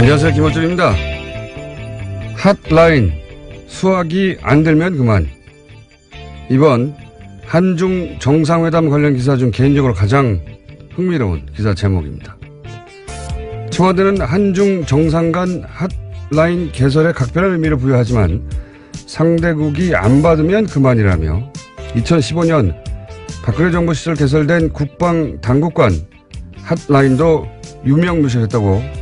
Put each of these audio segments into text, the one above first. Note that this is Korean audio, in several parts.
안녕하세요. 김호준입니다. 핫라인 수학이 안 들면 그만. 이번 한중 정상회담 관련 기사 중 개인적으로 가장 흥미로운 기사 제목입니다. 청와대는 한중 정상 간 핫라인 개설에 각별한 의미를 부여하지만 상대국이 안 받으면 그만이라며 2015년 박근혜 정부 시절 개설된 국방 당국간 핫라인도 유명무실했다고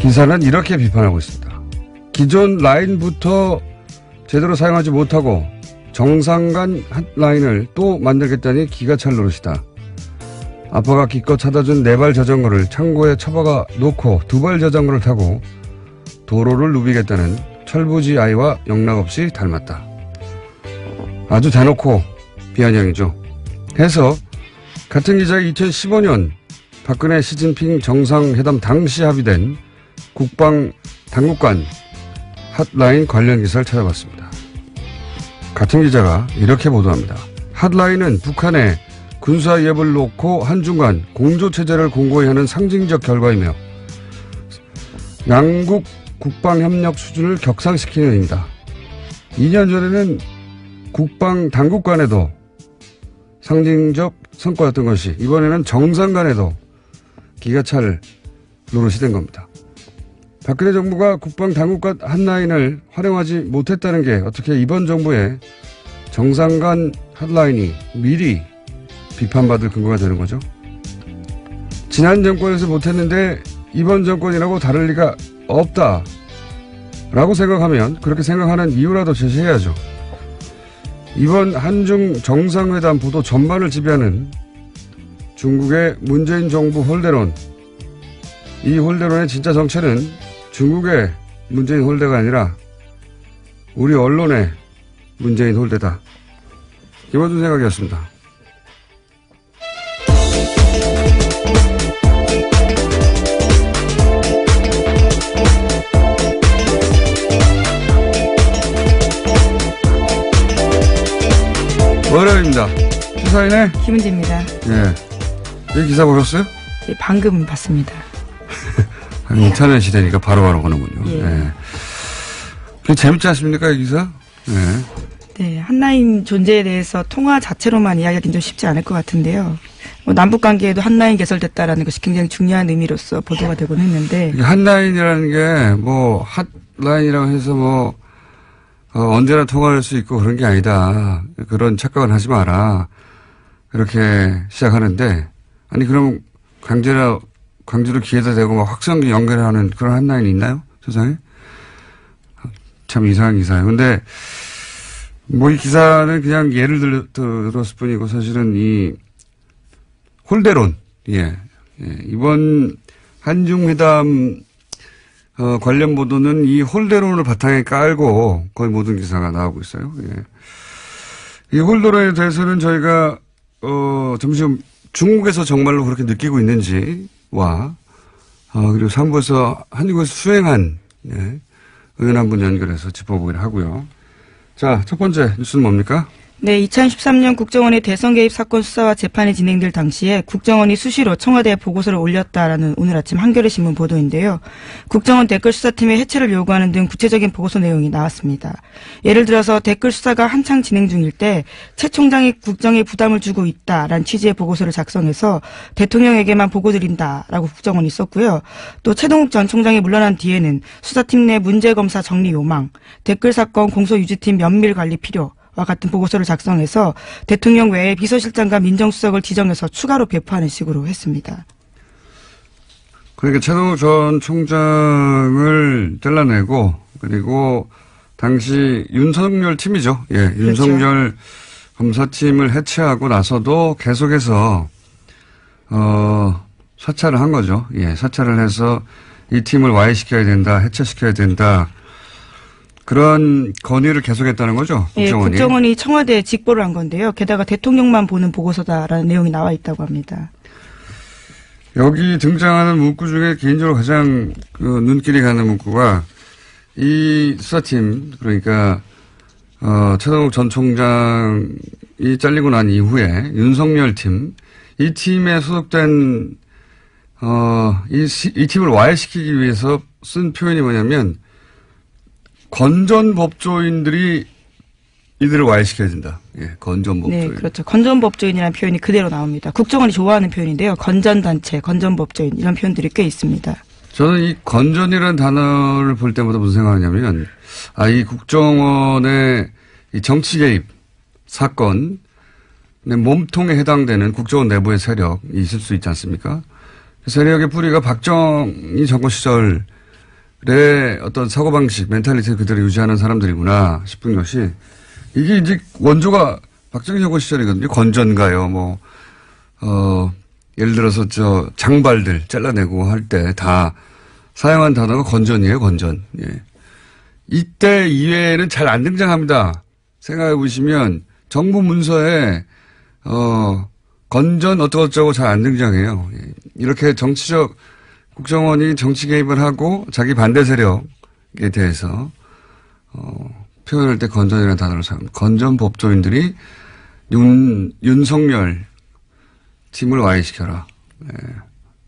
기사는 이렇게 비판하고 있습니다. 기존 라인부터 제대로 사용하지 못하고 정상 간 핫라인을 또 만들겠다니 기가 찰 노릇이다. 아빠가 기껏 사다 준 4발 자전거를 창고에 처박아 놓고 2발 자전거를 타고 도로를 누비겠다는 철부지 아이와 영락없이 닮았다. 아주 대놓고 비아냥이죠. 해서 같은 기자가 2015년 박근혜 시진핑 정상회담 당시 합의된 국방 당국간 핫라인 관련 기사를 찾아봤습니다. 같은 기자가 이렇게 보도합니다. 핫라인은 북한의 군사 위협을 놓고 한중 간 공조체제를 공고히 하는 상징적 결과이며 양국 국방협력 수준을 격상시키는 의미다. 2년 전에는 국방 당국 간에도 상징적 성과였던 것이 이번에는 정상 간에도 기가 찰 노릇이 된 겁니다. 박근혜 정부가 국방 당국간 핫라인을 활용하지 못했다는 게 어떻게 이번 정부의 정상 간 핫라인이 미리 비판받을 근거가 되는 거죠. 지난 정권에서 못했는데 이번 정권이라고 다를 리가 없다라고 생각하면 그렇게 생각하는 이유라도 제시해야죠. 이번 한중 정상회담 보도 전반을 지배하는 중국의 문재인 정부 홀대론, 이 홀대론의 진짜 정체는 중국의 문재인 홀대가 아니라 우리 언론의 문재인 홀대다. 김어준 생각이었습니다. 월요일입니다. 시사인의 김은지입니다. 예. 이 기사 보셨어요? 예, 방금 봤습니다. 인터넷 시대니까 바로바로 보는군요. 예. 예. 재밌지 않습니까, 이 기사? 예. 네, 핫라인 존재에 대해서 통화 자체로만 이야기하기는 좀 쉽지 않을 것 같은데요. 남북 관계에도 핫라인 개설됐다라는 것이 굉장히 중요한 의미로서 보도가 되곤 했는데. 핫라인이라는 게 뭐 핫라인이라고 해서 언제나 통화할 수 있고 그런 게 아니다. 그런 착각은 하지 마라. 그렇게 시작하는데, 아니, 그럼 광주를 기회다 대고 막 확성기 연결하는 그런 핫라인이 있나요? 세상에? 참 이상한 기사예요. 근데, 이 기사는 그냥 예를 들었을 뿐이고, 사실은 이 홀대론, 이번 한중회담, 관련 보도는 이 홀대론을 바탕에 깔고 거의 모든 기사가 나오고 있어요. 예. 이 홀대론에 대해서는 저희가, 점점 중국에서 정말로 그렇게 느끼고 있는지와, 그리고 3부에서 한국에서 수행한, 의원 한 분 연결해서 짚어보기로 하고요. 자, 첫 번째 뉴스는 뭡니까? 네, 2013년 국정원의 대선 개입 사건 수사와 재판이 진행될 당시에 국정원이 수시로 청와대에 보고서를 올렸다라는 오늘 아침 한겨레 신문 보도인데요. 국정원 댓글 수사팀의 해체를 요구하는 등 구체적인 보고서 내용이 나왔습니다. 예를 들어서 댓글 수사가 한창 진행 중일 때 최 총장이 국정에 부담을 주고 있다라는 취지의 보고서를 작성해서 대통령에게만 보고드린다라고 국정원이 썼고요. 또 최동욱 전 총장이 물러난 뒤에는 수사팀 내 문제검사 정리 요망, 댓글 사건 공소유지팀 면밀 관리 필요, 와 같은 보고서를 작성해서 대통령 외에 비서실장과 민정수석을 지정해서 추가로 배포하는 식으로 했습니다. 그러니까 최동욱 전 총장을 잘라내고 그리고 당시 윤석열 팀이죠. 예, 그렇죠. 윤석열 검사팀을 해체하고 나서도 계속해서 사찰을 한 거죠. 예, 사찰을 해서 이 팀을 와해시켜야 된다, 해체시켜야 된다. 그런 건의를 계속했다는 거죠? 국정원이. 예, 국정원이 청와대에 직보를 한 건데요. 게다가 대통령만 보는 보고서다라는 내용이 나와 있다고 합니다. 여기 등장하는 문구 중에 개인적으로 가장 눈길이 가는 문구가 이 수사팀, 그러니까 최동욱 전 총장이 잘리고 난 이후에 윤석열 팀, 이 팀에 소속된 이 팀을 와해시키기 위해서 쓴 표현이 뭐냐면, 건전법조인들이 이들을 와해시켜야 된다. 예, 건전법조인. 네, 그렇죠. 건전법조인이라는 표현이 그대로 나옵니다. 국정원이 좋아하는 표현인데요. 건전단체, 건전법조인 이런 표현들이 꽤 있습니다. 저는 이 건전이라는 단어를 볼 때마다 무슨 생각하냐면, 이 국정원의 이 정치 개입 사건, 몸통에 해당되는 국정원 내부의 세력이 있을 수 있지 않습니까? 그 세력의 뿌리가 박정희 정권 시절의 어떤 사고방식, 멘탈리티를 그대로 유지하는 사람들이구나 싶은 것이, 이게 이제 원조가 박정희 정권 시절이거든요. 건전가요, 예를 들어서 장발들 잘라내고 할 때 다 사용한 단어가 건전이에요, 건전. 예. 이때 이외에는 잘 안 등장합니다. 생각해 보시면 정부 문서에 건전 어쩌고저쩌고 잘 안 등장해요. 예. 이렇게 정치적 국정원이 정치 개입을 하고 자기 반대 세력에 대해서 표현할 때 건전이라는 단어를 사용합니다. 건전 법조인들이 윤석열 팀을 와해시켜라. 네.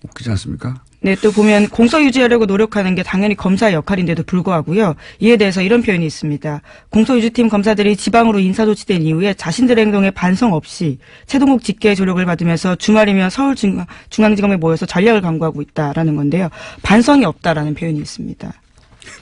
웃기지 않습니까? 네, 또 보면 공소 유지하려고 노력하는 게 당연히 검사의 역할인데도 불구하고요. 이에 대해서 이런 표현이 있습니다. 공소유지팀 검사들이 지방으로 인사조치된 이후에 자신들의 행동에 반성 없이 최동국 직계의 조력을 받으면서 주말이면 서울중앙지검에 모여서 전략을 강구하고 있다라는 건데요. 반성이 없다라는 표현이 있습니다.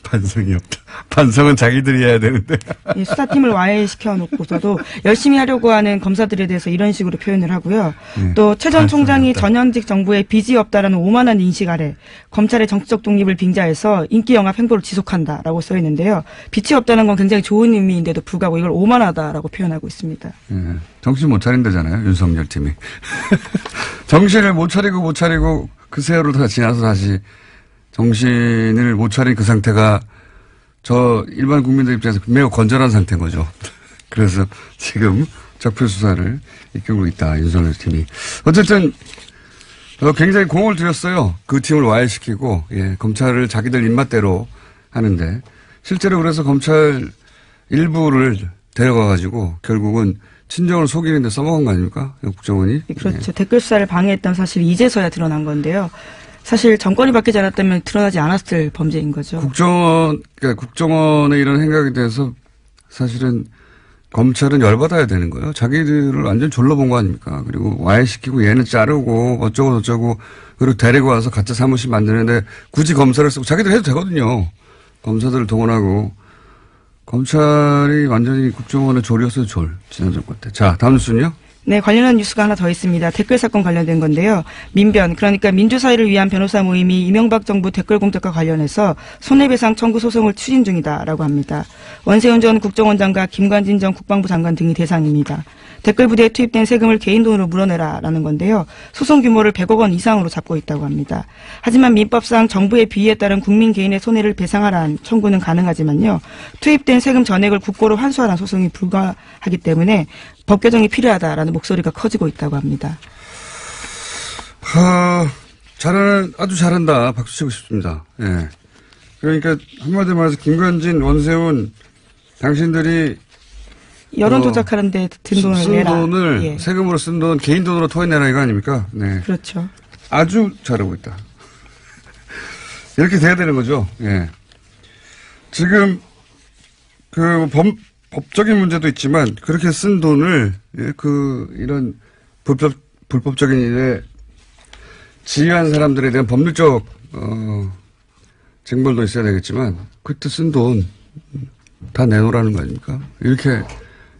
반성이 없다. 반성은 자기들이 해야 되는데. 이 수사팀을 와해시켜 놓고서도 열심히 하려고 하는 검사들에 대해서 이런 식으로 표현을 하고요. 네, 또 최 전 총장이 전현직 정부에 빚이 없다라는 오만한 인식 아래 검찰의 정치적 독립을 빙자해서 인기 영합 행보를 지속한다라고 써 있는데요. 빚이 없다는 건 굉장히 좋은 의미인데도 불구하고 이걸 오만하다라고 표현하고 있습니다. 네, 정신 못 차린다잖아요. 윤석열 팀이. 정신을 못 차리고 그 세월을 다 지나서 다시 정신을 못 차린 그 상태가 저 일반 국민들 입장에서 매우 건전한 상태인 거죠. 그래서 지금 적폐 수사를 이끌고 있다. 윤석열 팀이. 어쨌든 굉장히 공을 들였어요. 그 팀을 와해시키고 검찰을 자기들 입맛대로 하는데 실제로 그래서 검찰 일부를 데려가 가지고 결국은 친정을 속이는 데 써먹은 거 아닙니까? 국정원이. 그렇죠. 댓글 수사를 방해했던 사실이 이제서야 드러난 건데요. 사실 정권이 바뀌지 않았다면 드러나지 않았을 범죄인 거죠. 국정원의 이런 행각에 대해서 사실은 검찰은 열받아야 되는 거예요. 자기들을 완전 졸라 본 거 아닙니까? 그리고 와해시키고 얘는 자르고 어쩌고 저쩌고 그리고 데리고 와서 가짜 사무실 만드는데 굳이 검사를 쓰고 자기들 해도 되거든요. 검사들을 동원하고. 검찰이 완전히 국정원의 졸이었어요, 지난 정권 때. 자, 다음 뉴스는요? 네, 관련한 뉴스가 하나 더 있습니다. 댓글 사건 관련된 건데요. 민변, 그러니까 민주사회를 위한 변호사 모임이 이명박 정부 댓글 공작과 관련해서 손해배상 청구 소송을 추진 중이다라고 합니다. 원세훈 전 국정원장과 김관진 전 국방부 장관 등이 대상입니다. 댓글 부대에 투입된 세금을 개인 돈으로 물어내라라는 건데요. 소송 규모를 100억 원 이상으로 잡고 있다고 합니다. 하지만 민법상 정부의 비위에 따른 국민 개인의 손해를 배상하라는 청구는 가능하지만요. 투입된 세금 전액을 국고로 환수하라는 소송이 불가하기 때문에 법 개정이 필요하다라는 목소리가 커지고 있다고 합니다. 아주 잘한다. 박수 치고 싶습니다. 예. 그러니까 한마디로 말해서 김관진, 원세훈 당신들이 여론 조작하는데 든 돈을 쓴 내라. 돈을 세금으로 쓴 돈 개인 돈으로 토해내라 이거 아닙니까? 네. 그렇죠. 아주 잘하고 있다. 이렇게 돼야 되는 거죠. 예. 지금 법적인 문제도 있지만 그렇게 쓴 돈을 이런 불법적인 일에 지휘한 사람들에 대한 법률적 징벌도 있어야 되겠지만 그때 쓴 돈 다 내놓으라는 거 아닙니까?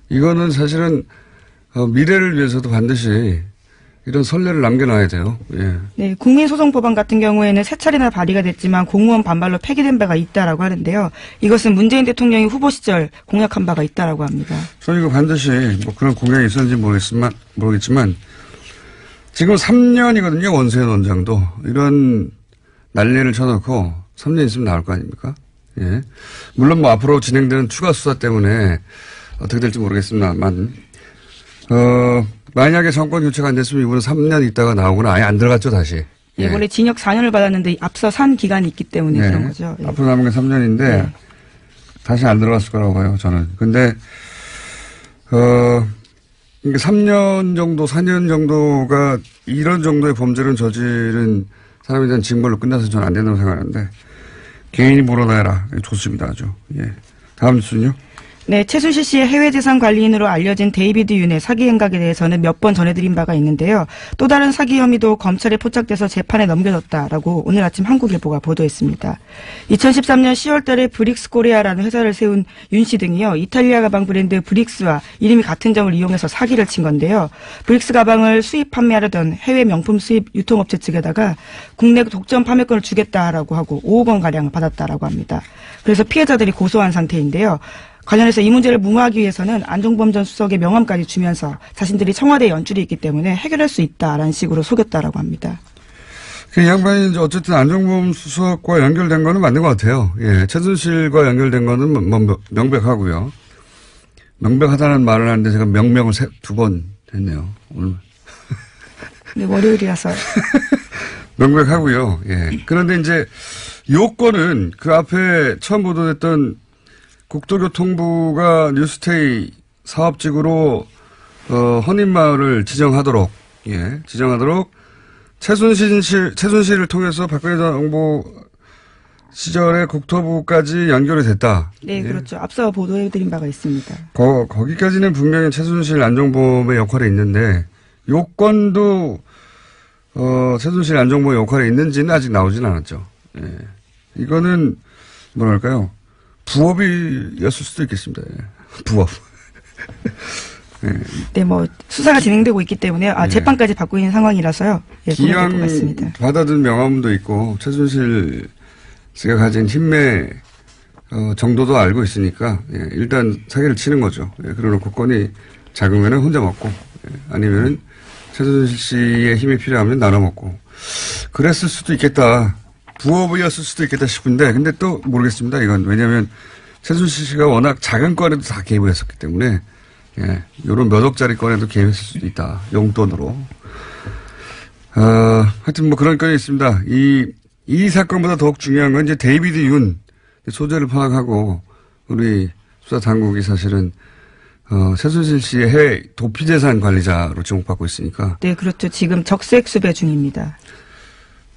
이거는 사실은 미래를 위해서도 반드시 이런 선례를 남겨놔야 돼요. 예. 네, 국민소송법안 같은 경우에는 세 차례나 발의가 됐지만 공무원 반발로 폐기된 바가 있다라고 하는데요. 이것은 문재인 대통령이 후보 시절 공약한 바가 있다라고 합니다. 저는 이거 반드시 그런 공약이 있었는지 모르겠지만 지금 3년이거든요. 원세훈 원장도 이런 난리를 쳐놓고 3년 있으면 나올 거 아닙니까? 예. 물론 앞으로 진행되는 추가 수사 때문에 어떻게 될지 모르겠습니다만 만약에 정권 교체가 안 됐으면 이번에 3년 있다가 나오거나 아예 안 들어갔죠, 다시. 예. 원래 징역 4년을 받았는데 앞서 산 기간이 있기 때문에 그런 거죠. 예. 앞으로 남은 게 3년인데 다시 안 들어갔을 거라고 봐요, 저는. 근데 3년 정도, 4년 정도가 이런 정도의 범죄를 저지른 사람에 대한 징벌로 끝나서 저는 안 된다고 생각하는데 개인이 물어나라. 좋습니다. 아주. 예. 다음 뉴스는요. 네, 최순실 씨의 해외 재산 관리인으로 알려진 데이비드 윤의 사기 행각에 대해서는 몇 번 전해드린 바가 있는데요. 또 다른 사기 혐의도 검찰에 포착돼서 재판에 넘겨졌다라고 오늘 아침 한국일보가 보도했습니다. 2013년 10월 달에 브릭스 코리아라는 회사를 세운 윤 씨 등이요. 이탈리아 가방 브랜드 브릭스와 이름이 같은 점을 이용해서 사기를 친 건데요. 브릭스 가방을 수입 판매하려던 해외 명품 수입 유통업체 측에다가 국내 독점 판매권을 주겠다라고 하고 5억 원가량을 받았다라고 합니다. 그래서 피해자들이 고소한 상태인데요. 관련해서 이 문제를 무마하기 위해서는 안종범 전 수석의 명함까지 주면서 자신들이 청와대에 연줄이 있기 때문에 해결할 수 있다라는 식으로 속였다라고 합니다. 그 양반이 이제 어쨌든 안종범 수석과 연결된 거는 맞는 것 같아요. 예, 최순실과 연결된 거는 뭐 명백하고요. 명백하다는 말을 하는데 제가 명명을 두 번 했네요. 오늘. 네, 월요일이라서. 명백하고요. 예. 그런데 이제 요건은 그 앞에 처음 보도됐던 국토교통부가 뉴스테이 사업직으로 헌인마을을 지정하도록 최순실을 통해서 박근혜 정부 시절에 국토부까지 연결이 됐다. 네, 그렇죠. 앞서 보도해드린 바가 있습니다. 거기까지는 분명히 최순실 안종범의 역할이 있는데 요건도 최순실 안종범의 역할이 있는지는 아직 나오진 않았죠. 예. 이거는 뭐랄까요? 부업이었을 수도 있겠습니다. 예. 부업. 예. 네, 뭐 수사가 진행되고 있기 때문에 재판까지 받고 있는 상황이라서요. 예, 기왕 받아든 명함도 있고 최순실 씨가 가진 힘의 정도도 알고 있으니까 예, 일단 사기를 치는 거죠. 예, 그러놓고 건이 작으면 혼자 먹고 아니면 최순실 씨의 힘이 필요하면 나눠 먹고 그랬을 수도 있겠다. 부업이었을 수도 있겠다 싶은데 근데 또 모르겠습니다. 이건 왜냐하면 최순실 씨가 워낙 작은 건에도 다 개입을 했었기 때문에 예, 이런 몇 억짜리 건에도 개입했을 수도 있다. 용돈으로. 하여튼 뭐 그런 건이 있습니다. 이 사건보다 더욱 중요한 건 이제 데이비드 윤 소재를 파악하고 우리 수사 당국이 사실은 최순실 씨의 해외 도피재산 관리자로 지목받고 있으니까. 네, 그렇죠. 지금 적색 수배 중입니다.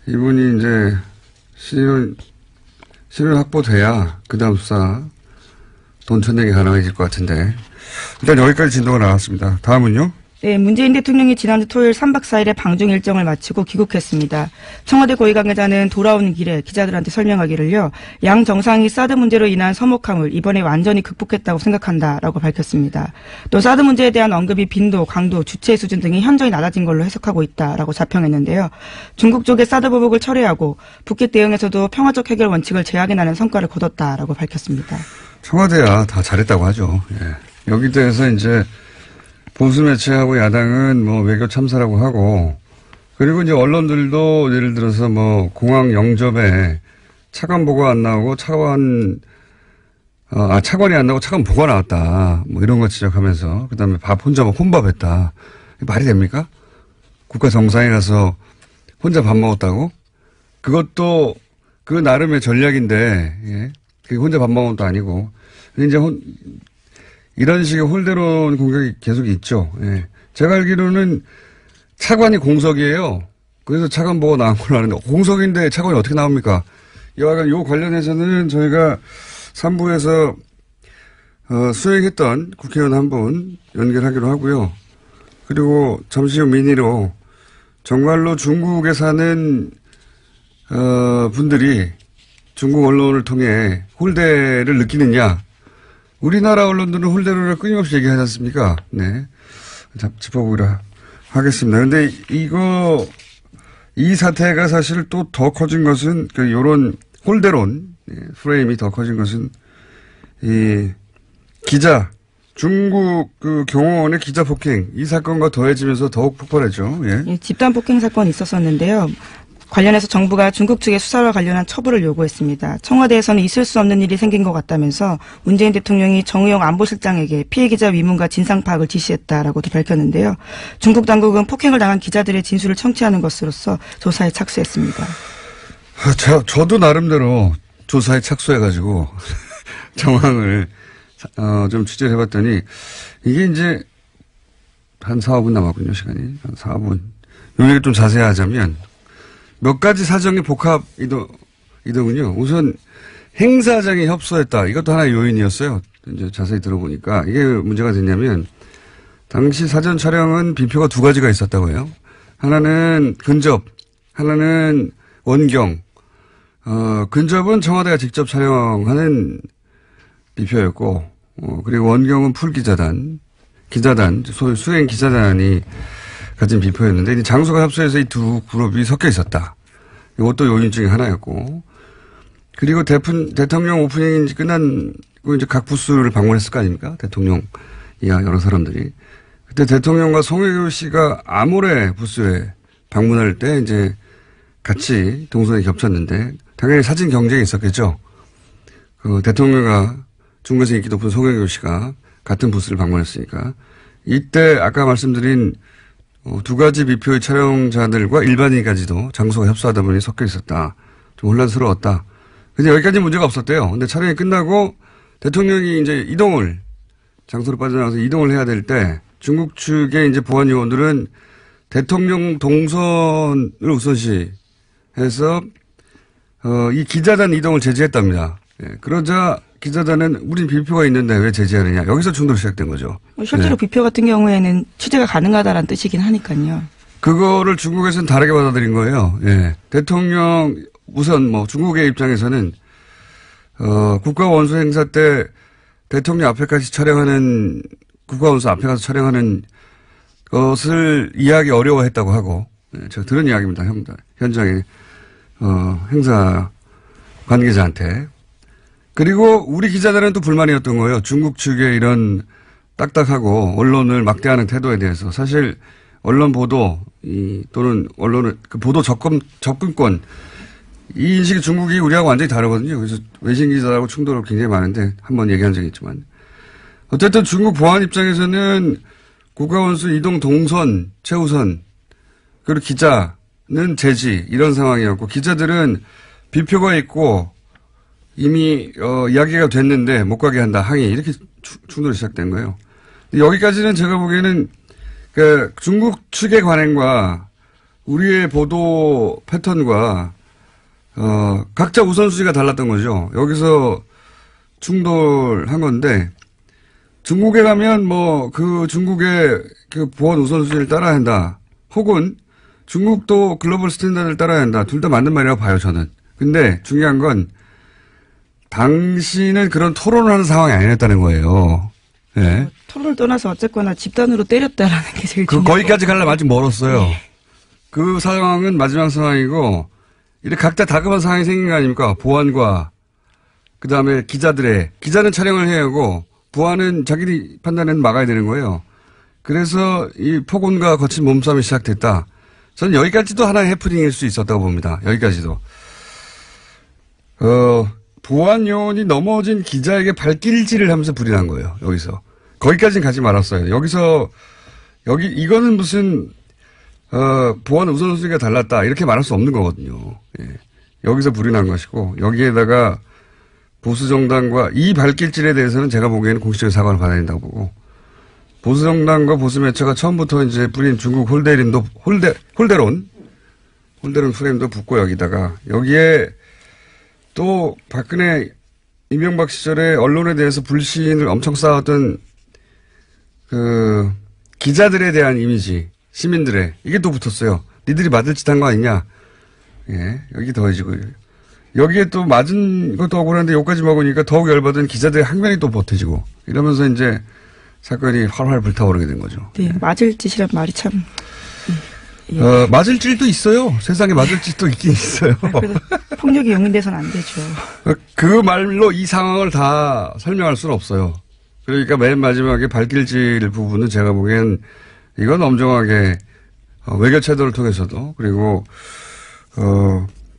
이분이 이제 신원 확보돼야 그 다음 수사 돈 천내기 가능해질 것 같은데 일단 여기까지 진도가 나왔습니다. 다음은요? 네, 문재인 대통령이 지난주 토요일 3박 4일의 방중 일정을 마치고 귀국했습니다. 청와대 고위 관계자는 돌아오는 길에 기자들한테 설명하기를요. 양 정상이 사드 문제로 인한 서먹함을 이번에 완전히 극복했다고 생각한다라고 밝혔습니다. 또 사드 문제에 대한 언급이 빈도, 강도, 주체 수준 등이 현저히 낮아진 걸로 해석하고 있다라고 자평했는데요. 중국 쪽의 사드 보복을 철회하고 북핵 대응에서도 평화적 해결 원칙을 제약해나는 성과를 거뒀다라고 밝혔습니다. 청와대야 다 잘했다고 하죠. 예. 여기 대해서 이제 보수 매체하고 야당은 뭐 외교 참사라고 하고 그리고 이제 언론들도 예를 들어서 뭐 공항 영접에 차관 보고 안 나오고 차관이 안 나오고 차관 보고 나왔다. 뭐 이런 거 지적하면서 그다음에 밥 혼자 막 혼밥했다. 말이 됩니까? 국가 정상에 가서 혼자 밥 먹었다고? 그것도 그 나름의 전략인데 예. 그게 혼자 밥 먹은 것도 아니고 이제 이런 식의 홀대론 공격이 계속 있죠. 예. 제가 알기로는 차관이 공석이에요. 그래서 차관 보고 나온 걸로 아는데 공석인데 차관이 어떻게 나옵니까? 여하간 요 관련해서는 저희가 3부에서 수행했던 국회의원 한 분 연결하기로 하고요. 그리고 잠시 후 미니로 정말로 중국에 사는 분들이 중국 언론을 통해 홀대를 느끼느냐. 우리나라 언론들은 홀대로를 끊임없이 얘기하지 않습니까? 네. 짚어보기로 하겠습니다. 근데 이 사태가 사실 또 더 커진 것은, 요런 홀대론, 프레임이 더 커진 것은, 중국 경호원의 기자 폭행, 이 사건과 더해지면서 더욱 폭발했죠. 예. 집단 폭행 사건이 있었었는데요. 관련해서 정부가 중국 측의 수사와 관련한 처벌을 요구했습니다. 청와대에서는 있을 수 없는 일이 생긴 것 같다면서 문재인 대통령이 정의용 안보실장에게 피해 기자 위문과 진상 파악을 지시했다라고도 밝혔는데요. 중국 당국은 폭행을 당한 기자들의 진술을 청취하는 것으로서 조사에 착수했습니다. 저도 나름대로 조사에 착수해가지고 정황을 좀 취재를 해봤더니 이게 이제 한 4, 5분 남았군요. 시간이. 한 4, 5분. 요 얘기 좀 자세히 하자면 몇 가지 사정의 복합 이동은요. 우선 행사장에 협소했다. 이것도 하나의 요인이었어요. 이제 자세히 들어보니까 이게 문제가 됐냐면 당시 사전 촬영은 비표가 두 가지가 있었다고 해요. 하나는 근접, 하나는 원경. 근접은 청와대가 직접 촬영하는 비표였고, 그리고 원경은 풀기자단, 소위 수행 기자단이 가진 비표였는데, 장소가 협소해서 이 두 그룹이 섞여 있었다. 이것도 요인 중에 하나였고, 그리고 대통령 오프닝이 끝나고 이제 각 부스를 방문했을 거 아닙니까? 대통령 이하 여러 사람들이. 그때 대통령과 송혜교 씨가 아모레 부스에 방문할 때 이제 같이 동선이 겹쳤는데, 당연히 사진 경쟁이 있었겠죠. 그 대통령과 중국에서 인기 높은 송혜교 씨가 같은 부스를 방문했으니까. 이때 아까 말씀드린 두 가지 비표의 촬영자들과 일반인까지도 장소가 협소하다 보니 섞여 있었다. 좀 혼란스러웠다. 근데 여기까지 문제가 없었대요. 근데 촬영이 끝나고 대통령이 이제 장소로 빠져나가서 이동을 해야 될 때 중국 측의 이제 보안 요원들은 대통령 동선을 우선시해서 이 기자단 이동을 제지했답니다. 예, 그러자 기자단은 우린 비표가 있는데 왜 제지하느냐. 여기서 충돌이 시작된 거죠. 실제로 네. 비표 같은 경우에는 취재가 가능하다라는 뜻이긴 하니까요. 그거를 중국에서는 다르게 받아들인 거예요. 예. 대통령 우선 중국의 입장에서는 국가원수 행사 때 대통령 앞에까지 촬영하는 국가원수 앞에 가서 촬영하는 것을 이해하기 어려워했다고 하고 예, 제가 들은 이야기입니다. 현장에 행사 관계자한테. 그리고 우리 기자들은 또 불만이었던 거예요. 중국 측의 이런 딱딱하고 언론을 막대하는 태도에 대해서. 사실 언론 보도 또는 언론의 그 보도 접근권 이 인식이 중국이 우리하고 완전히 다르거든요. 그래서 외신 기자하고 충돌이 굉장히 많은데 한번 얘기한 적이 있지만 어쨌든 중국 보안 입장에서는 국가원수 이동 동선 최우선 그리고 기자는 제지 이런 상황이었고 기자들은 비표가 있고 이미 이야기가 됐는데 못 가게 한다 항의 이렇게 충돌이 시작된 거예요. 여기까지는 제가 보기에는 그 중국 측의 관행과 우리의 보도 패턴과 각자 우선순위가 달랐던 거죠. 여기서 충돌한 건데 중국에 가면 그 중국의 그 보안 우선순위를 따라야 한다. 혹은 중국도 글로벌 스탠다드를 따라야 한다. 둘 다 맞는 말이라고 봐요, 저는. 근데 중요한 건 당신은 그런 토론을 하는 상황이 아니었다는 거예요. 네. 토론을 떠나서 어쨌거나 집단으로 때렸다라는 게 제일 중요해요. 거기까지 가려면 아직 멀었어요. 네. 그 상황은 마지막 상황이고 이렇게 각자 다급한 상황이 생긴 거 아닙니까? 보안과 그다음에 기자는 촬영을 해야 하고 보안은 자기들이 판단은 막아야 되는 거예요. 그래서 이 폭언과 거친 몸싸움이 시작됐다. 저는 여기까지도 하나의 해프닝일 수 있었다고 봅니다. 여기까지도. 보안 요원이 넘어진 기자에게 발길질을 하면서 불이 난 거예요. 여기서. 거기까지는 가지 말았어요. 이거는 무슨, 보안 우선순위가 달랐다. 이렇게 말할 수 없는 거거든요. 예. 여기서 불이 난 것이고, 여기에다가 보수정당과 이 발길질에 대해서는 제가 보기에는 공식적인 사과를 받아야 된다고 보고, 보수정당과 보수매체가 처음부터 이제 뿌린 중국 홀대론 프레임도 붙고 여기에 또 박근혜 이명박 시절에 언론에 대해서 불신을 엄청 쌓았던 그 기자들에 대한 이미지, 시민들의 이게 또 붙었어요. 니들이 맞을 짓 한 거 아니냐. 예, 여기 더해지고 여기에 또 맞은 것도 억울한데 여기까지 먹으니까 더욱 열받은 기자들의 항변이 또 보태지고 이러면서 이제 사건이 활활 불타오르게 된 거죠. 네, 맞을 짓이란 말이 참. 예. 맞을 짓도 있어요. 세상에 맞을 짓도 있긴 있어요. 폭력이 용인돼서는 안 되죠. 그 말로 이 상황을 다 설명할 수는 없어요. 그러니까 맨 마지막에 발길질 부분은 제가 보기엔 이건 엄정하게 외교 태도를 통해서도 그리고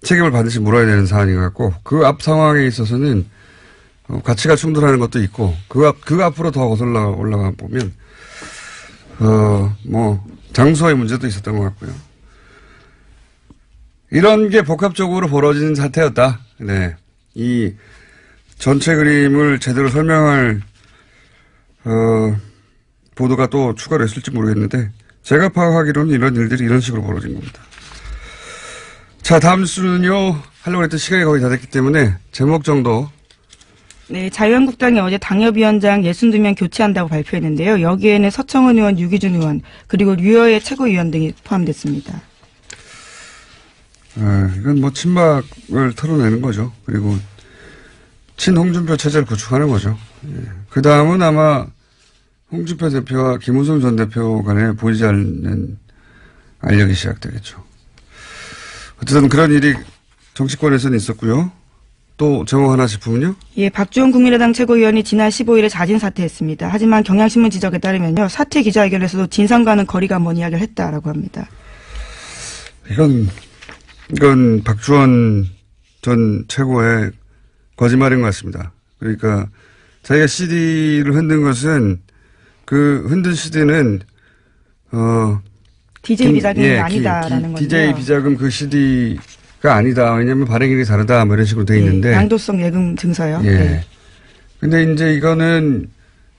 책임을 반드시 물어야 되는 사안인 것 같고 그 앞 상황에 있어서는 가치가 충돌하는 것도 있고 그 앞으로 더 거슬러 올라가 보면 장소의 문제도 있었던 것 같고요. 이런 게 복합적으로 벌어진 사태였다. 네. 이 전체 그림을 제대로 설명할 보도가 또 추가로 있을지 모르겠는데 제가 파악하기로는 이런 일들이 이런 식으로 벌어진 겁니다. 자, 다음 수는요. 하려고 했던 시간이 거의 다 됐기 때문에 제목 정도. 네, 자유한국당이 어제 당협위원장 62명 교체한다고 발표했는데요. 여기에는 서청원 의원, 유기준 의원, 그리고 류여의 최고위원 등이 포함됐습니다. 이건 뭐 친박을 털어내는 거죠. 그리고 친홍준표 체제를 구축하는 거죠. 그 다음은 아마 홍준표 대표와 김무성 전 대표 간에 보이지 않는 알력이 시작되겠죠. 어쨌든 그런 일이 정치권에서는 있었고요. 또 제목 하나 짚으면요. 예, 박주원 국민의당 최고위원이 지난 15일에 자진 사퇴했습니다. 하지만 경향신문 지적에 따르면요. 사퇴 기자회견에서도 진상과는 거리가 먼 이야기를 했다라고 합니다. 이건 박주원 전 최고의 거짓말인 것 같습니다. 그러니까 자기가 CD를 흔든 것은 그 흔든 CD는 DJ 비자금이 아니다라는 건데요. DJ 비자금 그 CD가 아니다. 왜냐하면 발행일이 다르다. 뭐 이런 식으로 돼 있는데. 양도성 예금 증서요. 예. 네. 근데 이제 이거는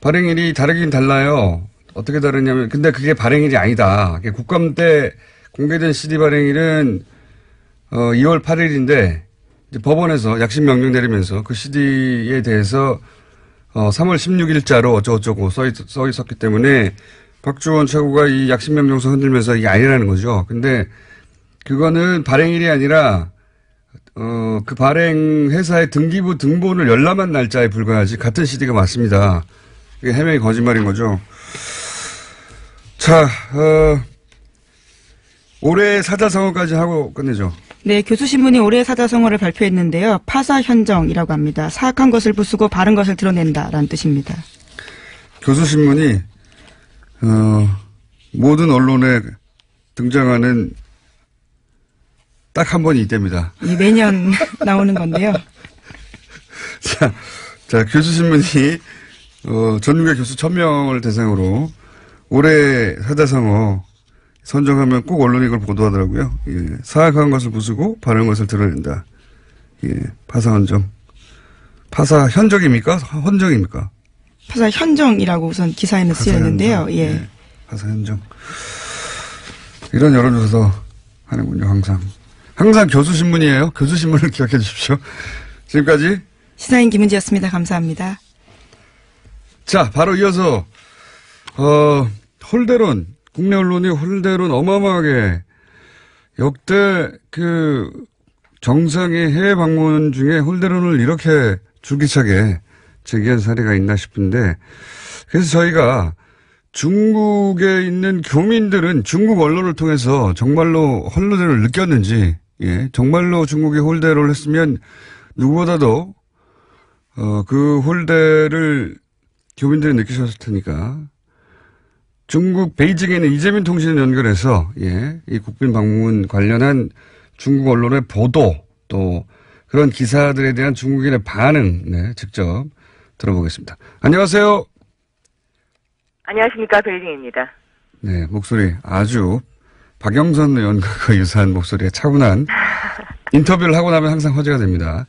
발행일이 다르긴 달라요. 어떻게 다르냐면 근데 그게 발행일이 아니다. 국감 때 공개된 CD 발행일은 2월 8일인데 이제 법원에서 약식 명령 내리면서 그 CD에 대해서 3월 16일자로 어쩌고저쩌고 써 있었기 때문에 박주원 최고가 이 약식 명령서 흔들면서 이게 아니라는 거죠. 근데 그거는 발행일이 아니라 그 발행 회사의 등기부 등본을 열람한 날짜에 불과하지 같은 CD가 맞습니다. 이게 해명이 거짓말인 거죠. 자, 올해 사자성어까지 하고 끝내죠. 네, 교수신문이 올해 사자성어를 발표했는데요. 파사현정이라고 합니다. 사악한 것을 부수고 바른 것을 드러낸다라는 뜻입니다. 교수신문이 모든 언론에 등장하는 딱 한 번이 이때입니다. 매년 나오는 건데요. 자, 교수신문이 전국의 교수 1000명을 대상으로 올해 사자성어 선정하면 꼭 언론이 이걸 보도하더라고요. 예, 사악한 것을 부수고 바른 것을 드러낸다. 예, 파사헌정. 파사현정입니까? 헌정입니까? 파사현정이라고 우선 기사에는 쓰였는데요. 예. 예, 파사현정. 이런 여론조사도 하는군요, 항상. 항상 교수신문이에요. 교수신문을 기억해 주십시오. 지금까지 시사인 김은지였습니다. 감사합니다. 자, 바로 이어서 홀대론, 국내 언론이 홀대론 어마어마하게 역대 그 정상의 해외 방문 중에 홀대론을 이렇게 줄기차게 제기한 사례가 있나 싶은데, 그래서 저희가 중국에 있는 교민들은 중국 언론을 통해서 정말로 홀대론을 느꼈는지, 예, 정말로 중국이 홀대론을 했으면 누구보다도 그 홀대를 교민들이 느끼셨을 테니까 중국 베이징에 있는 이재민 통신을 연결해서 예, 이 국빈 방문 관련한 중국 언론의 보도 또 그런 기사들에 대한 중국인의 반응 네, 직접 들어보겠습니다. 안녕하세요. 안녕하십니까. 베이징입니다. 네, 목소리 아주 박영선 의원과 유사한 목소리에 차분한 인터뷰를 하고 나면 항상 화제가 됩니다.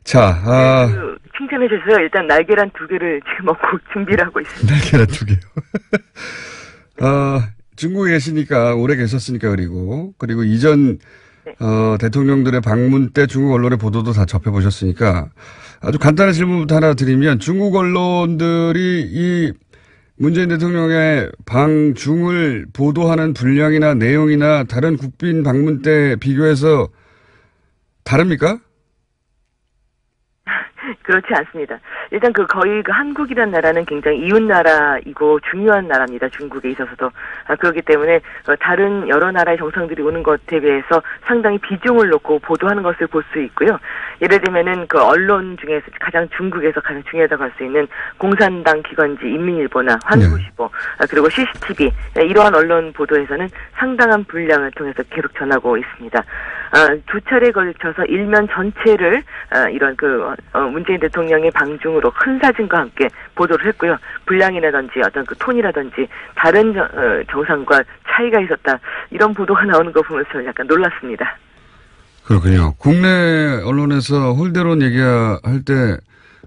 자, 칭찬해 주셔서 일단 날계란 2개를 지금 먹고 준비를 하고 있습니다. 날계란 2개요. 중국에 계시니까 오래 계셨으니까 그리고 이전 네. 대통령들의 방문 때 중국 언론의 보도도 다 접해보셨으니까 아주 간단한 질문부터 하나 드리면 중국 언론들이 이 문재인 대통령의 방중을 보도하는 분량이나 내용이나 다른 국빈 방문 때 비교해서 다릅니까? 그렇지 않습니다. 일단 거의 한국이라는 나라는 굉장히 이웃 나라이고 중요한 나라입니다. 중국에 있어서도. 그렇기 때문에 다른 여러 나라의 정상들이 오는 것에 비해서 상당히 비중을 놓고 보도하는 것을 볼 수 있고요. 예를 들면은 그 언론 중에서 중국에서 가장 중요하다고 할 수 있는 공산당 기관지 인민일보나 환구시보 그리고 CCTV 이러한 언론 보도에서는 상당한 분량을 통해서 계속 전하고 있습니다. 2차례에 걸쳐서 일면 전체를 이런 문재인 대통령의 방중으로 큰 사진과 함께 보도를 했고요. 분량이라든지 어떤 그 톤이라든지 다른 정상과 차이가 있었다. 이런 보도가 나오는 거 보면서 약간 놀랐습니다. 그렇군요. 국내 언론에서 홀대론 얘기할 때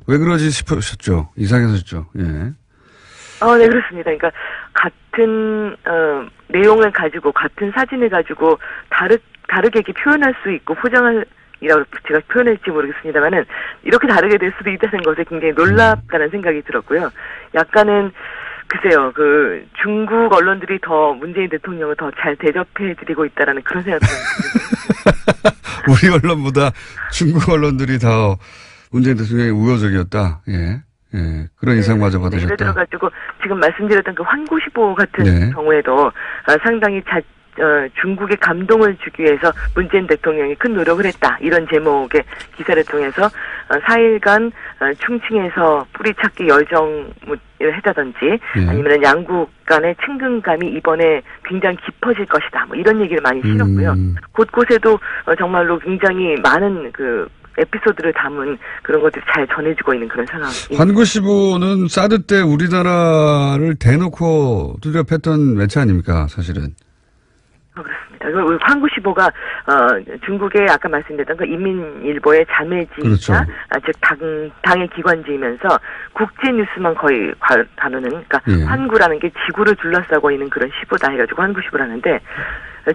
왜 그러지 싶으셨죠? 이상했었죠. 예. 네, 그렇습니다. 그러니까 같은 내용을 가지고 같은 사진을 가지고 다르게 이렇게 표현할 수 있고 포장이라고 제가 표현할지 모르겠습니다만은 이렇게 다르게 될 수도 있다는 것에 굉장히 놀랍다는 생각이 들었고요. 약간은 글쎄요, 중국 언론들이 더 문재인 대통령을 더 잘 대접해드리고 있다라는 그런 생각도 듭니다. 우리 언론보다 중국 언론들이 더 문재인 대통령이 우호적이었다. 예. 예. 그런 인상마저 받으셨다. 예를 들어가지고 지금 말씀드렸던 그 환구시보 같은 경우에도 상당히 중국에 감동을 주기 위해서 문재인 대통령이 큰 노력을 했다. 이런 제목의 기사를 통해서 4일간 충칭에서 뿌리찾기 열정을 했다든지 아니면 양국 간의 친근감이 이번에 굉장히 깊어질 것이다. 뭐 이런 얘기를 많이 실었고요. 곳곳에도 정말로 굉장히 많은 에피소드를 담은 그런 것들이 잘 전해지고 있는 그런 상황입니다. 환구시보는 사드 때 우리나라를 대놓고 두드려 팼던 매체 아닙니까, 사실은? 그렇습니다. 환구시보가 중국의 아까 말씀드렸던 그 인민일보의 자매지이자 그렇죠. 즉 당의 기관지이면서 국제 뉴스만 거의 다루는 그러니까 환구라는 게 지구를 둘러싸고 있는 그런 시보다 해가지고 환구시보라는데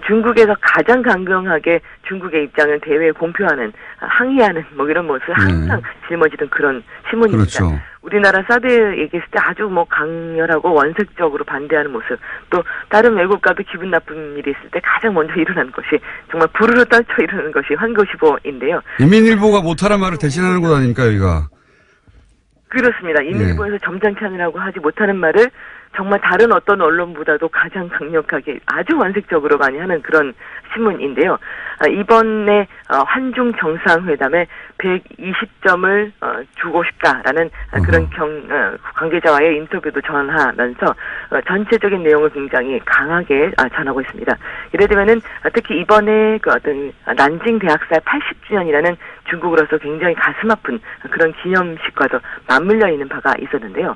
중국에서 가장 강경하게 중국의 입장을 대외에 공표하는 항의하는 뭐 이런 모습을 항상 짊어지던 그런 신문입니다. 그렇죠. 우리나라 사드 얘기했을 때 아주 강렬하고 원색적으로 반대하는 모습, 또 다른 외국과도 기분 나쁜 일이 있을 때 가장 먼저 일어나는 것이 정말 부르르 떨쳐 일어나는 것이 환구시보인데요. 인민일보가 못하란 말을 대신하는 곳 아닙니까, 여기가? 그렇습니다. 인민일보에서 점잖게 하느라고 하지 못하는 말을 정말 다른 어떤 언론보다도 가장 강력하게 아주 원색적으로 많이 하는 그런 신문인데요. 이번에 한중 정상회담에 120점을 주고 싶다라는 그런 관계자와의 인터뷰도 전하면서 전체적인 내용을 굉장히 강하게 전하고 있습니다. 예를 들면은 특히 이번에 어떤 난징 대학살 80주년이라는 중국으로서 굉장히 가슴 아픈 그런 기념식과도 맞물려 있는 바가 있었는데요.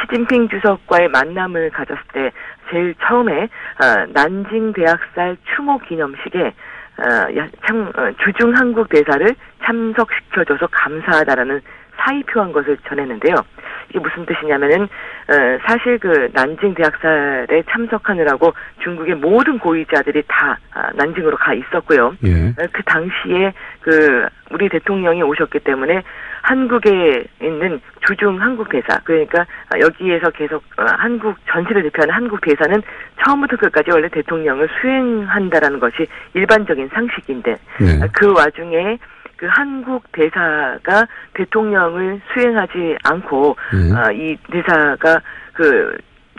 시진핑 주석과의 만남을 가졌을 때 제일 처음에 난징 대학살 추모 기념식에 주중 한국 대사를 참석시켜줘서 감사하다라는 사의 표한 것을 전했는데요. 이게 무슨 뜻이냐면은 사실 난징 대학살에 참석하느라고 중국의 모든 고위자들이 다 난징으로 가 있었고요. 그 당시에 우리 대통령이 오셨기 때문에 한국에 있는 주중 한국 대사, 그러니까 여기에서 계속 한국 전시를 대표하는 한국 대사는 처음부터 끝까지 원래 대통령을 수행한다라는 것이 일반적인 상식인데 그 와중에 그 한국 대사가 대통령을 수행하지 않고 이 대사가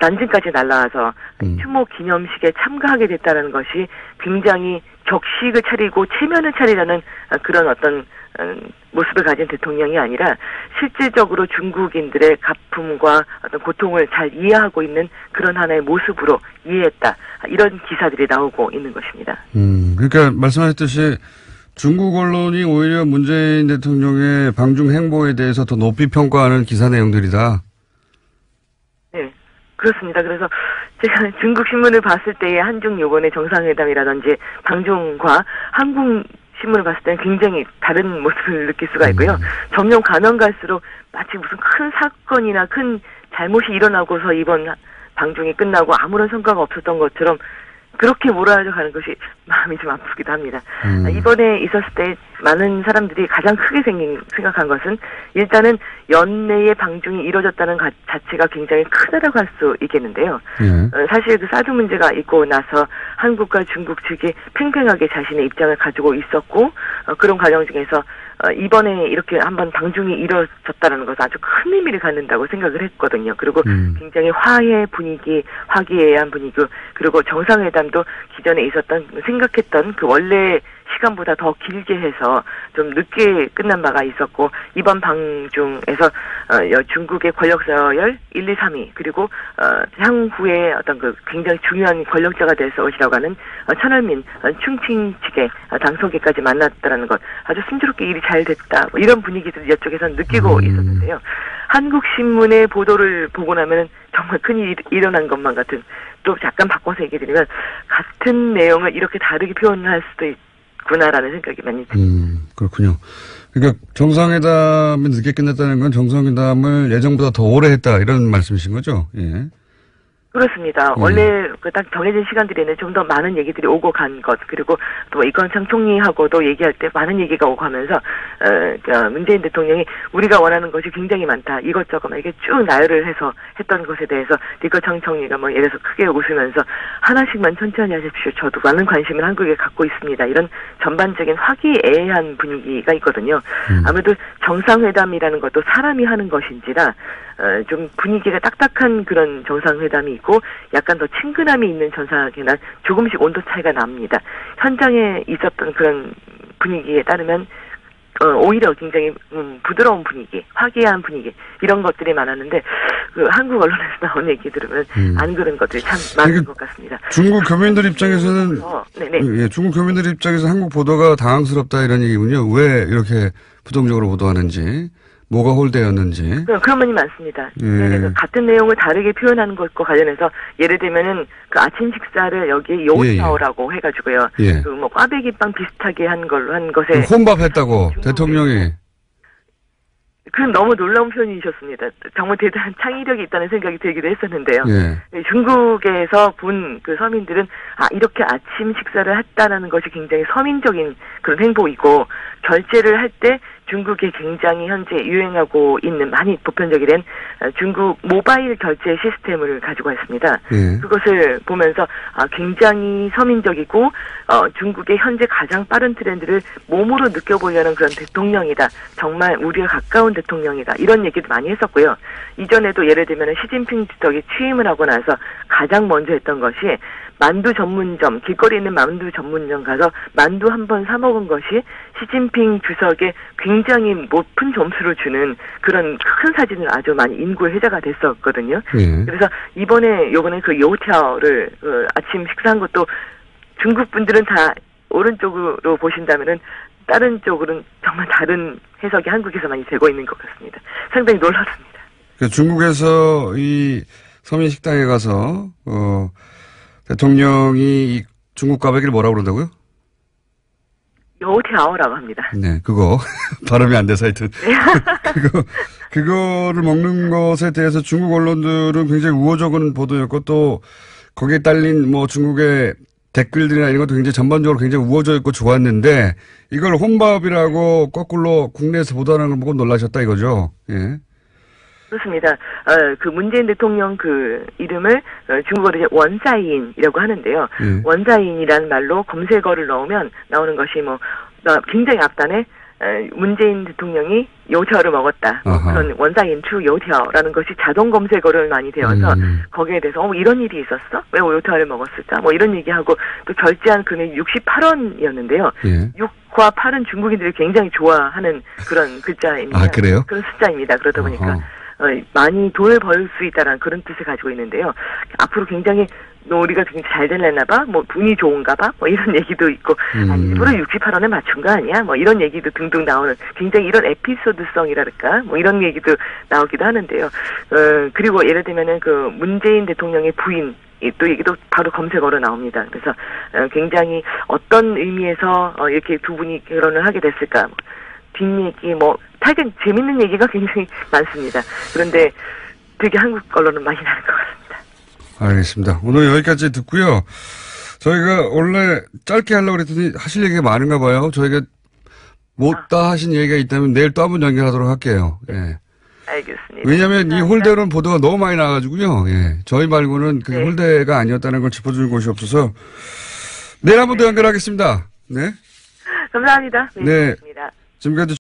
난징까지 날라와서 추모 기념식에 참가하게 됐다는 것이 굉장히 격식을 차리고 체면을 차리려는 그런 어떤 모습을 가진 대통령이 아니라 실질적으로 중국인들의 가품과 어떤 고통을 잘 이해하고 있는 그런 하나의 모습으로 이해했다. 이런 기사들이 나오고 있는 것입니다. 그러니까 말씀하셨듯이 중국 언론이 오히려 문재인 대통령의 방중 행보에 대해서 더 높이 평가하는 기사 내용들이다. 네, 그렇습니다. 그래서 제가 중국 신문을 봤을 때의 한중 요번의 정상회담이라든지 방중과 한국 신문을 봤을 때는 굉장히 다른 모습을 느낄 수가 있고요. 점점 가면 갈수록 마치 무슨 큰 사건이나 큰 잘못이 일어나고서 이번 방중이 끝나고 아무런 성과가 없었던 것처럼 그렇게 몰아가는 것이 마음이 좀 아프기도 합니다. 이번에 있었을 때 많은 사람들이 가장 크게 생각한 것은 일단은 연내에 방중이 이뤄졌다는 자체가 굉장히 크다라고 할 수 있겠는데요. 사실 사드 문제가 있고 나서 한국과 중국 측이 팽팽하게 자신의 입장을 가지고 있었고 그런 과정 중에서 이번에 이렇게 한번 방중이 이뤄졌다는 것은 아주 큰 의미를 갖는다고 생각을 했거든요. 그리고 굉장히 화해 분위기, 화기애애한 분위기, 그리고 정상회담도 기존에 있었던 생각했던 그 원래 시간보다 더 길게 해서 좀 늦게 끝난 바가 있었고 이번 방중에서 중국의 권력 서열 1, 2, 3위 그리고 향후에 어떤 굉장히 중요한 권력자가 될 것이라고 하는 천얼민 충칭 측의 당서기까지 만났다는 것 아주 순조롭게 일이 잘 됐다 뭐 이런 분위기들을 이쪽에서 느끼고 있었는데요. 한국 신문의 보도를 보고 나면은 정말 큰일이 일어난 것만 같은 또 잠깐 바꿔서 얘기드리면 같은 내용을 이렇게 다르게 표현할 수도 있구나라는 생각이 많이 듭니다. 그렇군요. 그러니까 정상회담이 늦게 끝났다는 건 정상회담을 예정보다 더 오래 했다 이런 말씀이신 거죠? 예. 그렇습니다. 원래 그 딱 정해진 시간들에는 좀 더 많은 얘기들이 오고 간 것, 그리고 또 이건창 총리하고도 얘기할 때 많은 얘기가 오고 하면서 문재인 대통령이 우리가 원하는 것이 굉장히 많다. 이것저것 막 이렇게 쭉 나열을 해서 했던 것에 대해서 이건창 총리가 뭐 예를 들어서 크게 웃으면서 하나씩만 천천히 하십시오. 저도 많은 관심을 한국에 갖고 있습니다. 이런 전반적인 화기애애한 분위기가 있거든요. 아무래도 정상회담이라는 것도 사람이 하는 것인지라 좀 분위기가 딱딱한 그런 정상회담이 있고 약간 더 친근함이 있는 정상회담 조금씩 온도 차이가 납니다. 현장에 있었던 그런 분위기에 따르면 오히려 굉장히 부드러운 분위기, 화기애애한 분위기 이런 것들이 많았는데 그 한국 언론에서 나온 얘기 들으면 안 그런 것들이 참 많은 것 같습니다. 중국 교민들 입장에서는 네네. 예, 중국 교민들 입장에서 한국 보도가 당황스럽다 이런 얘기군요. 왜 이렇게 부정적으로 보도하는지. 뭐가 홀대였는지. 그런 면이 많습니다. 예. 그래서 같은 내용을 다르게 표현하는 것과 관련해서 예를 들면은 그 아침 식사를 여기 요샤오라고 해가지고요. 예. 그 뭐 꽈배기빵 비슷하게 한 걸로 한 것에 혼밥했다고 대통령이. 그건 너무 놀라운 표현이셨습니다. 정말 대단한 창의력이 있다는 생각이 들기도 했었는데요. 예. 중국에서 본 그 서민들은 이렇게 아침 식사를 했다라는 것이 굉장히 서민적인 그런 행보이고 결제를 할 때 중국이 굉장히 현재 유행하고 있는 많이 보편적이 된 중국 모바일 결제 시스템을 가지고 있습니다. 예. 그것을 보면서 굉장히 서민적이고 중국의 현재 가장 빠른 트렌드를 몸으로 느껴보려는 그런 대통령이다. 정말 우리가 가까운 대통령이다. 이런 얘기도 많이 했었고요. 이전에도 예를 들면 시진핑 주석이 취임을 하고 나서 가장 먼저 했던 것이 만두 전문점, 길거리에 있는 만두 전문점 가서 만두 한 번 사 먹은 것이 시진핑 주석에 굉장히 높은 점수를 주는 그런 큰 사진을 아주 많이 인구의 회자가 됐었거든요. 예. 그래서 요번에 그 요티아오를 아침 식사한 것도 중국 분들은 다 오른쪽으로 보신다면은 다른 쪽으로는 정말 다른 해석이 한국에서 많이 되고 있는 것 같습니다. 상당히 놀랍습니다. 중국에서 이 서민 식당에 가서 대통령이 이 중국 꽈배기를 뭐라고 그런다고요? 요티아오라고 합니다. 네, 그거 발음이 안 돼서 하여튼 그거를 먹는 것에 대해서 중국 언론들은 굉장히 우호적인 보도였고 또 거기에 딸린 뭐 중국의 댓글들이나 이런 것도 굉장히 전반적으로 굉장히 우호적이고 좋았는데 이걸 혼밥이라고 거꾸로 국내에서 보도하는 걸 보고 놀라셨다 이거죠. 예. 그렇습니다. 그 문재인 대통령 그 이름을 중국어로 이제 원사인이라고 하는데요. 원사인이라는 말로 검색어를 넣으면 나오는 것이 굉장히 앞단에 문재인 대통령이 요티아오를 먹었다. 그런 원사인 추 요티아오라는 것이 자동 검색어를 많이 되어서 거기에 대해서 이런 일이 있었어? 왜 요티아오를 먹었을까? 뭐 이런 얘기하고 또 결제한 금액이 68원이었는데요. 예. 6과 8은 중국인들이 굉장히 좋아하는 그런 글자입니다. 그래요? 그런 숫자입니다. 그러다 보니까 많이 돈을 벌 수 있다라는 그런 뜻을 가지고 있는데요. 앞으로 굉장히 우리가 굉장히 잘 되려나 봐? 운이 좋은가 봐? 이런 얘기도 있고, 일부러 68원에 맞춘 거 아니야? 이런 얘기도 등등 나오는, 굉장히 이런 에피소드성이랄까? 이런 얘기도 나오기도 하는데요. 그리고 예를 들면은 그 문재인 대통령의 부인, 또 얘기도 바로 검색어로 나옵니다. 그래서 굉장히 어떤 의미에서 이렇게 두 분이 결혼을 하게 됐을까? 뒷얘기, 하여튼 재밌는 얘기가 굉장히 많습니다. 그런데 되게 한국 언론은 많이 나는 것 같습니다. 알겠습니다. 오늘 여기까지 듣고요. 저희가 원래 짧게 하려고 그랬더니 하실 얘기가 많은가 봐요. 저희가 못다 하신 얘기가 있다면 내일 또 한 번 연결하도록 할게요. 예. 알겠습니다. 왜냐하면 이 홀대론 보도가 너무 많이 나와가지고요. 예. 저희 말고는 그게 홀대가 아니었다는 걸 짚어주는 곳이 없어서 내일 한 번 더 연결하겠습니다. 네. 감사합니다. 네. 고맙습니다. 지금까지